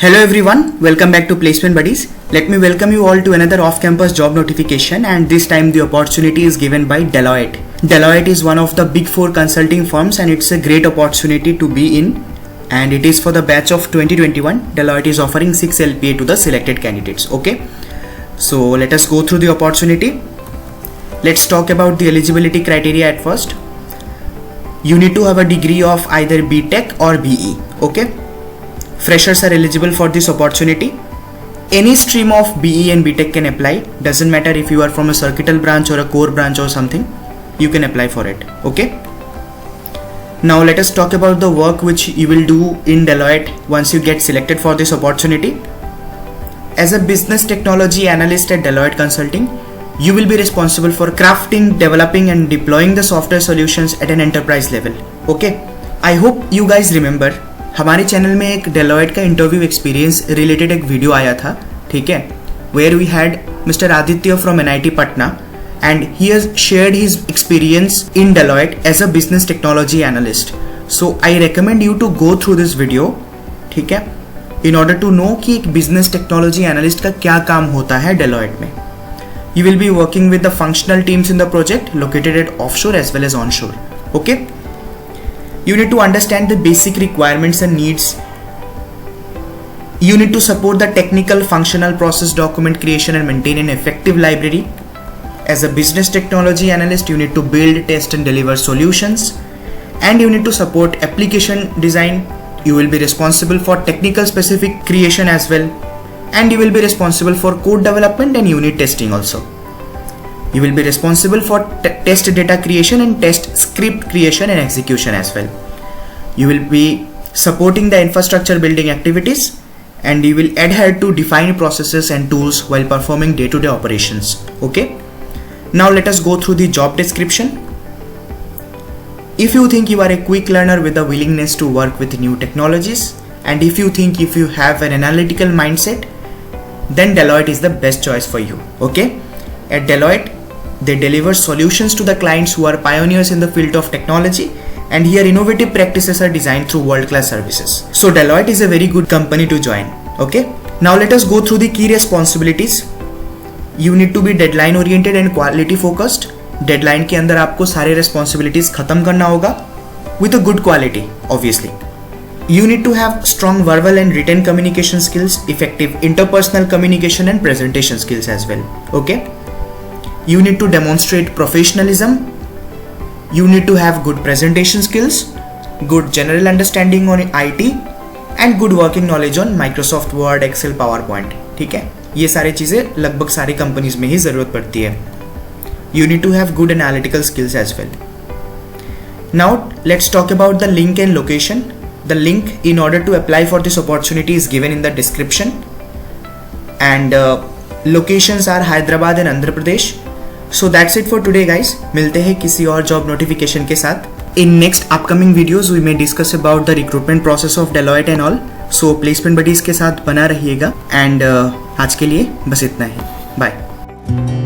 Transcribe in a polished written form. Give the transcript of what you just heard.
Hello everyone, welcome back to Placement Buddies. Let me welcome you all to another off-campus job notification, and this time the opportunity is given by Deloitte. Deloitte is one of the big four consulting firms and it's a great opportunity to be in, and it is for the batch of 2021. Deloitte is offering 6 LPA to the selected candidates. Okay, so let us go through the opportunity. Let's talk about the eligibility criteria at first. You need to have a degree of either BTech or BE. Okay, freshers are eligible for this opportunity. Any stream of BE and BTech can apply. Doesn't matter if you are from a circuital branch or a core branch or something, you can apply for it. Okay, now let us talk about the work which you will do in Deloitte once you get selected for this opportunity. As a business technology analyst at Deloitte Consulting, you will be responsible for crafting, developing and deploying the software solutions at an enterprise level. Okay, I hope you guys remember हमारे channel में एक Deloitte का interview experience related एक video आया था, ठीक है, where we had mister Aditya from NIT Patna and he has shared his experience in Deloitte as a business technology analyst. So I recommend you to go through this video, ठीक है, in order to know कि एक business technology analyst का क्या काम होता है Deloitte में. You will be working with the functional teams in the project located at offshore as well as onshore. Okay, you need to understand the basic requirements and needs. You need to support the technical, functional, process document creation and maintain an effective library. As a business technology analyst, you need to build, test and deliver solutions, and you need to support application design. You will be responsible for technical specific creation as well, and you will be responsible for code development and unit testing also. You will be responsible for test data creation and test script creation and execution as well. You will be supporting the infrastructure building activities, and you will adhere to defined processes and tools while performing day-to-day operations. Okay, now let us go through the job description. If you think you are a quick learner with a willingness to work with new technologies, and if you have an analytical mindset, then Deloitte is the best choice for you. Okay, at Deloitte they deliver solutions to the clients who are pioneers in the field of technology, and here innovative practices are designed through world-class services. So Deloitte is a very good company to join. Okay, now let us go through the key responsibilities. You need to be deadline oriented and quality focused. Deadline के अंदर आपको सारे responsibilities खत्म करना होगा with a good quality, obviously. You need to have strong verbal and written communication skills, effective interpersonal communication and presentation skills as well. Okay, you need to demonstrate professionalism. You need to have good presentation skills, good general understanding on IT and good working knowledge on Microsoft Word, Excel, PowerPoint. ठीक है, ये सारी चीज़ें लगभग सारी companies में ही ज़रूरत पड़ती है. You need to have good analytical skills as well. Now let's talk about the link and location. The link in order to apply for this opportunity is given in the description, and locations are Hyderabad and Andhra Pradesh. So that's it for today guys. मिलते हैं किसी और job notification के साथ. In next upcoming videos we may discuss about the recruitment process of Deloitte and all. So Placement Buddies के साथ बना रहिएगा, and आज के लिए बस इतना ही. Bye.